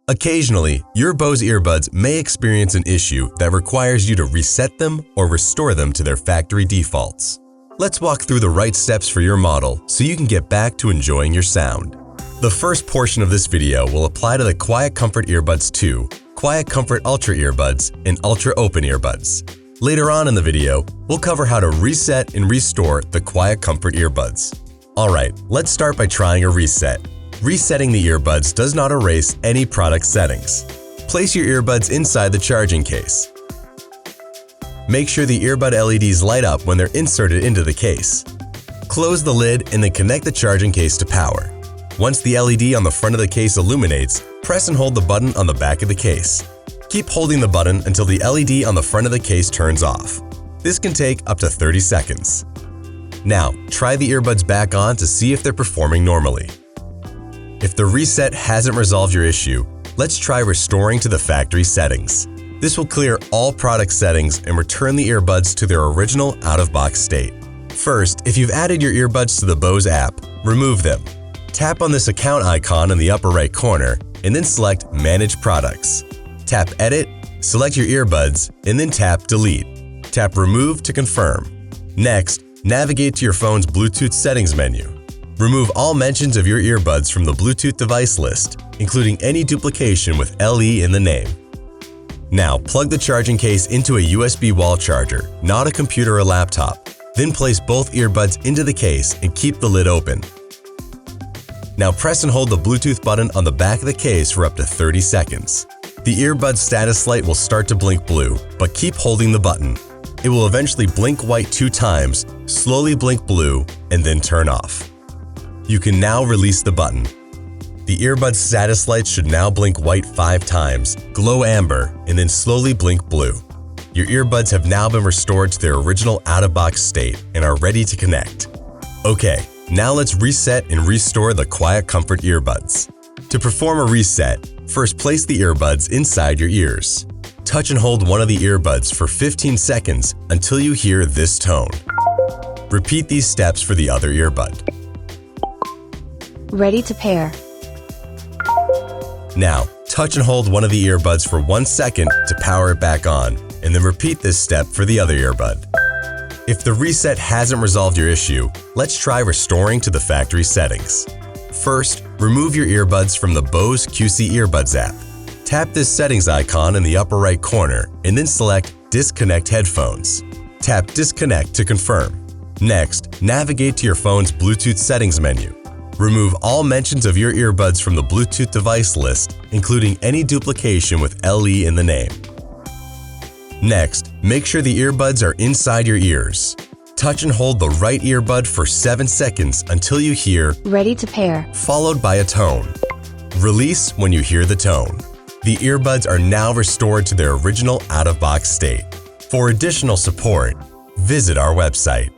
Occasionally, your Bose earbuds may experience an issue that requires you to reset them or restore them to their factory defaults. Let's walk through the right steps for your model so you can get back to enjoying your sound. The first portion of this video will apply to the Quiet Comfort Earbuds 2, Quiet Comfort Ultra Earbuds, and Ultra Open Earbuds. Later on in the video, we'll cover how to reset and restore the Quiet Comfort Earbuds. Alright, let's start by trying a reset. Resetting the earbuds does not erase any product settings. Place your earbuds inside the charging case. Make sure the earbud LEDs light up when they're inserted into the case. Close the lid and then connect the charging case to power. Once the LED on the front of the case illuminates, press and hold the button on the back of the case. Keep holding the button until the LED on the front of the case turns off. This can take up to 30 seconds. Now, try the earbuds back on to see if they're performing normally. If the reset hasn't resolved your issue, let's try restoring to the factory settings. This will clear all product settings and return the earbuds to their original out-of-box state. First, if you've added your earbuds to the Bose app, remove them. Tap on this account icon in the upper right corner and then select Manage Products. Tap Edit, select your earbuds, and then tap Delete. Tap Remove to confirm. Next, navigate to your phone's Bluetooth settings menu. Remove all mentions of your earbuds from the Bluetooth device list, including any duplication with LE in the name. Now, plug the charging case into a USB wall charger, not a computer or laptop. Then place both earbuds into the case and keep the lid open. Now press and hold the Bluetooth button on the back of the case for up to 30 seconds. The earbud status light will start to blink blue, but keep holding the button. It will eventually blink white 2 times, slowly blink blue, and then turn off. You can now release the button. The earbud status light should now blink white 5 times, glow amber, and then slowly blink blue. Your earbuds have now been restored to their original out-of-box state and are ready to connect. Okay, now let's reset and restore the Quiet Comfort Earbuds. To perform a reset, first place the earbuds inside your ears. Touch and hold one of the earbuds for 15 seconds until you hear this tone. Repeat these steps for the other earbud. Ready to pair. Now, touch and hold one of the earbuds for 1 second to power it back on, and then repeat this step for the other earbud. If the reset hasn't resolved your issue, let's try restoring to the factory settings. First, remove your earbuds from the Bose QC Earbuds app. Tap this settings icon in the upper right corner and then select Disconnect Headphones. Tap Disconnect to confirm. Next, navigate to your phone's Bluetooth settings menu. Remove all mentions of your earbuds from the Bluetooth device list, including any duplication with LE in the name. Next, make sure the earbuds are inside your ears. Touch and hold the right earbud for 7 seconds until you hear Ready to pair, followed by a tone. Release when you hear the tone. The earbuds are now restored to their original out-of-box state. For additional support, visit our website.